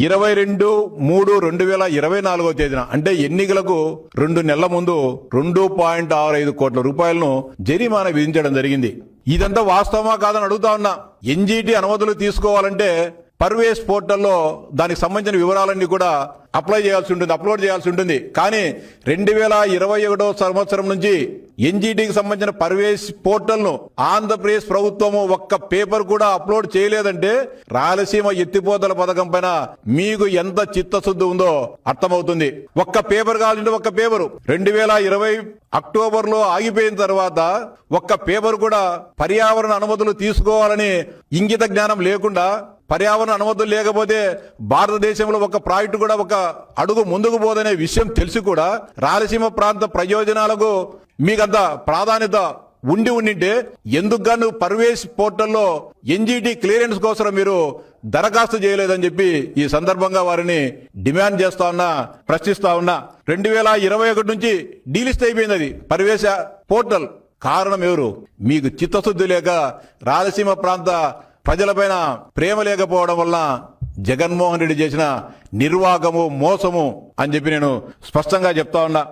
22/3/2024 తేదీన అంటే ఎన్నికలకు 2 నెలల ముందు 2.65 కోట్ల రూపాయలను జరిమానా విధించడం జరిగింది. ఇదంతా వాస్తవమా కాదని అడుగుతా ఉన్నా. ఎన్జీటీ అనుమతులు తీసుకోవాలంటే పర్వేస్ పోర్టల్లో దానికి సంబంధించిన వివరాలన్నీ కూడా అప్లోడ్ చేయాల్సి ఉంటుంది. కానీ 2021 సంవత్సరం నుంచి ఎన్జీటీకి సంబంధించిన పర్వేస్ పోర్టల్ను ఆంధ్రప్రదేశ్ ప్రభుత్వము ఒక్క పేపర్ కూడా అప్లోడ్ చేయలేదంటే రాయలసీమ ఎత్తిపోతల పథకం పైన మీకు ఎంత చిత్తశుద్ధి ఉందో అర్థమవుతుంది. ఒక్క పేపర్ కావాలంటే ఒక్క పేపరు 2020 అక్టోబర్లో ఆగిపోయిన తర్వాత ఒక్క పేపర్ కూడా పర్యావరణ అనుమతులు తీసుకోవాలని ఇంగిత జ్ఞానం లేకుండా, పర్యావరణ అనుమతులు లేకపోతే భారతదేశంలో ఒక ప్రాజెక్టు కూడా ఒక అడుగు ముందుకు పోదనే విషయం తెలిసి కూడా రాయలసీమ ప్రాంత ప్రయోజనాలకు మీకంత ప్రాధాన్యత ఉండింటే ఎందుకు పర్వేస్ పోర్టల్లో ఎన్జీటీ క్లియరెన్స్ కోసం మీరు దరఖాస్తు చేయలేదని చెప్పి ఈ సందర్భంగా వారిని డిమాండ్ చేస్తా ఉన్నా, ప్రశ్నిస్తా ఉన్నా. 2021 నుంచి డీలిస్ట్ అయిపోయింది అది పర్వేశ పోర్టల్. కారణం ఎవరు? మీకు చిత్తశుద్ధి లేక, రాయలసీమ ప్రాంత ప్రజలపైన ప్రేమ లేకపోవడం వల్ల జగన్మోహన్ రెడ్డి చేసిన నిర్వాహకము, మోసము అని చెప్పి నేను స్పష్టంగా చెప్తా ఉన్నా.